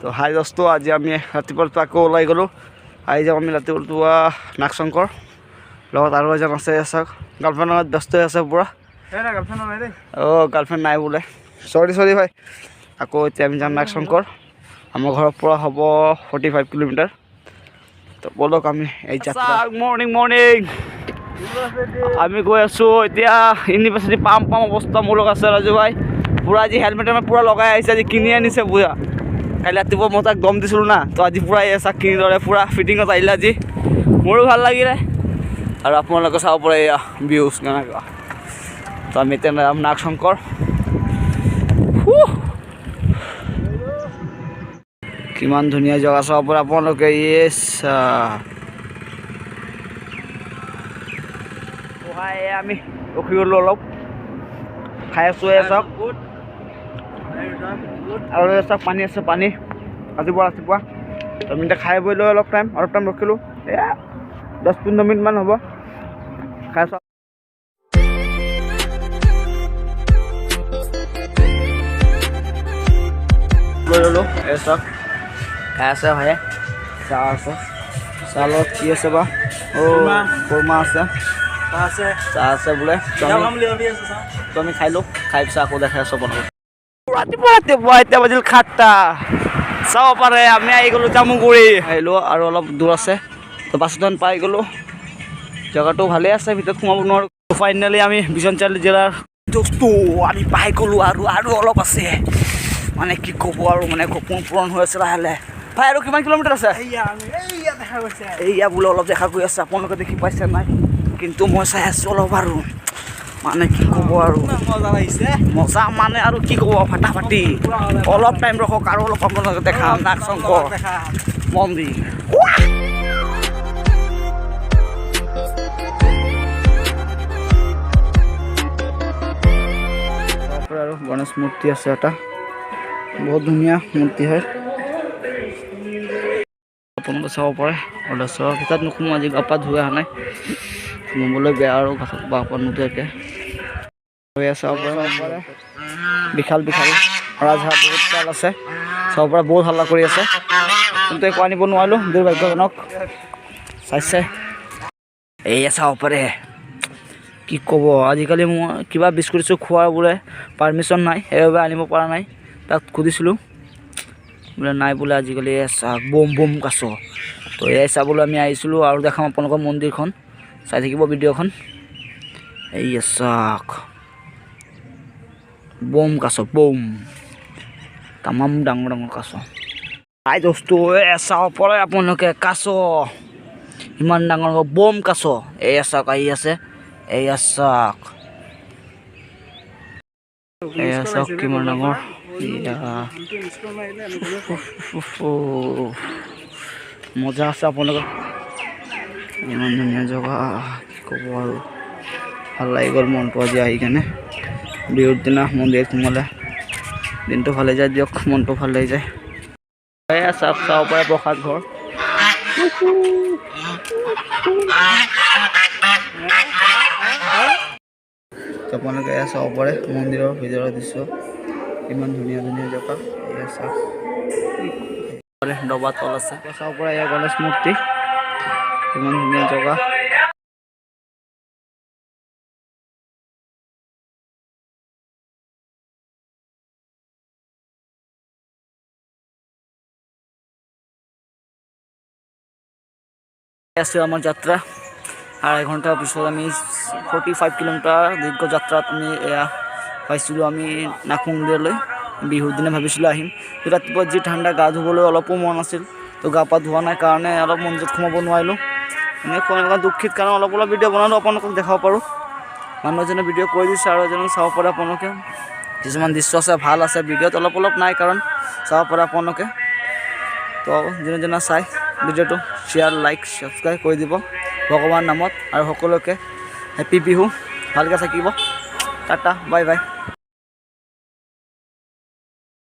তো হাই দোস্তো, আজি আমি ৰাতিপুৱা আকৌ ওলাই গ'লোঁ। আহি যাম আমি ৰাতিপুৱা নাগশংকৰ লগত আৰু এজন আছে চাওক, গাৰ্লফ্ৰেণ্ডৰ লগত ব্যস্ত হৈ আছে পূৰা। গাৰ্লফ্ৰেণ্ড নাই বোলে, চৰি ভাই। আকৌ এতিয়া আমি যাম নাগশংকৰ, আমাৰ ঘৰৰ পৰা হ'ব 45 কিলোমিটাৰ। তো বলক আমি এই যাত্ৰা। মৰ্ণিং আমি গৈ আছোঁ এতিয়া ইউনিভাৰ্চিটি পাম অৱস্থা মোৰ লগত আছে ৰাজু ভাই। পূৰা আজি হেলমেট পূৰা লগাই আহিছে, আজি কিনি আনিছে পূৰা। কালি ৰাতিপুৱা মই তাক দম দিছিলোঁ না, তো আজি পূৰা এই চাক কিনি ল'লে, পূৰা ফিটিঙত আহিলে আজি। মোৰো ভাল লাগিলে আৰু আপোনালোকে চাব পাৰে এয়া ভিউজ কেনেকুৱা। তো আমি এতিয়া যাম নাগশংকৰ। কিমান ধুনীয়া জেগা চাব পাৰে আপোনালোকে। আমি ৰখি গ'লোঁ অলপ, খাই আছোঁ এয়া চাওক। আৰু চাওক পানী আছে, পানী ৰাতিপুৱা। আমি এতিয়া খাই বৈ লৈ অলপ টাইম ৰখিলোঁ, এয়া 10-15 মিনিটমান হ'ব। খাই চাওক লৈ ল'লোঁ, এই চাওক খাই আছে ভাইয়ে। চাহ আছে, চাহ লগত কি আছে বা, কোৰমা আছে, চাহ আছে বোলে। তো আমি খাই লওঁ, খাই পিছত আকৌ দেখাই আছোঁ আপোনালোকক। ৰাতিপুৱা এতিয়া বাজিল 7টা। চাব পাৰে আমি আহি গ'লোঁ জামুগুৰি আহিলোঁ, আৰু অলপ দূৰ আছে। তো বাছখন পাই গ'লোঁ, জেগাটো ভালেই আছে, ভিতৰত সোমাব নোৱাৰোঁ। ফাইনেলি আমি বিশ্বনাথ চাৰিআলি জিলাৰ দোস্তটো আমি পাই গ'লোঁ, আৰু অলপ আছে। মানে কি ক'ব আৰু, মানে সপোন পূৰণ হৈ আছে লাহে লাহে। ভাই আৰু কিমান কিলোমিটাৰ আছে? এয়া বোলে অলপ দেখা গৈ আছে, আপোনালোকে দেখি পাইছে নাই? কিন্তু মই চাই আছোঁ অলপ, আৰু মানে কি ক'ব আৰু, মজা মানে আৰু কি ক'ব, ফাটাফাটি। অলপ টাইম ৰখক আৰু অলপ আপোনালোকে দেখাম নাগশংকৰ মন্দিৰ। আৰু গণেশ মূৰ্তি আছে এটা, বহুত ধুনীয়া মূৰ্তি হয়, আপোনালোকে চাব পাৰে। ওচৰৰ ভিতৰত নোসোমোঁ, আজি গা পা ধুই অহা নাই, সোমাবলৈ বেয়া আৰু গা পা নোধোৱাকৈ চাব পাৰে। বিশাল ৰাজহাঁহ বহুত কাল আছে, চাব পৰা বহুত হাল্লা কৰি আছে, কিন্তু একো আনিব নোৱাৰিলোঁ, দুৰ্ভাগ্যজনক। চাইছে এয়া চাব পাৰে, কি ক'ব। আজিকালি মই কিবা বিস্কুট খোৱাৰ বোলে পাৰ্মিশ্যন নাই, সেইবাবে আনিব পৰা নাই। তাক সুধিছিলোঁ বোলে নাই বোলে আজিকালি। চাওক বম কাছ। তো এয়াই চাবলৈ আমি আহিছিলোঁ, আৰু দেখাম আপোনালোকৰ মন্দিৰখন, চাই থাকিব ভিডিঅ'খন। এইয়া চাওক বম কাছ, তামাম ডাঙৰ কাছ। আই দোস্তো চাব পাৰে আপোনালোকে, কাছ ইমান ডাঙৰ বম কাছ। এয়া চাওক আহি আছে, এয়া চাওক কিমান ডাঙৰ। মজা আছে আপোনালোকৰ, ইমান ধুনীয়া জেগা, কি ক'ব আৰু। ভাল লাগি গ'ল মনটো আজি আহি কেনে। বিহুৰ দিনা মন্দিৰত সোমালে দিনটো ভালে যায় দিয়ক, মনটো ভাল লাগি যায়। এয়া চাব পাৰে প্ৰসাদ ঘৰ। আপোনালোকে এয়া চাব পাৰে মন্দিৰৰ ভিতৰৰ দৃশ্য, ইমান ধুনীয়া জেগা। এয়া চাওক ডবা তল আছে, চাব পাৰে এয়া গণেশ মূৰ্তি, ইমান ধুনীয়া জেগা। আছে আমাৰ যাত্ৰা, 2.5 ঘণ্টাৰ পিছত আমি 45 কিলোমিটাৰ দীৰ্ঘ যাত্ৰাত আমি এয়া পাইছিলোঁ আমি নাগ মন্দিৰলৈ। বিহুৰ দিনা ভাবিছিলোঁ আহিম, ৰাতিপুৱা যি ঠাণ্ডা, গা ধুবলৈ অলপো মন আছিল। তো গা পা ধোৱা নাই কাৰণে অলপ মন্দিৰত সোমাব নোৱাৰিলোঁ। এনেকুৱা দুখিত কাৰণ অলপ ভিডিঅ' বনালোঁ, আপোনালোকক দেখাব পাৰোঁ। মানুহ এজনে ভিডিঅ' কৰি দিছে, আৰু এজনে চাব পাৰে আপোনালোকে। কিছুমান দৃশ্য আছে, ভাল আছে, ভিডিঅ'ত অলপ নাই কাৰণ চাব পাৰে আপোনালোকে। তো যোনে চাই ভিডিঅ'টো শ্বেয়াৰ, লাইক, ছাবস্ক্ৰাইব কৰি দিব ভগৱানৰ নামত। আৰু সকলোকে হেপ্পী বিহু, ভালকৈ থাকিব। Tata, bye bye.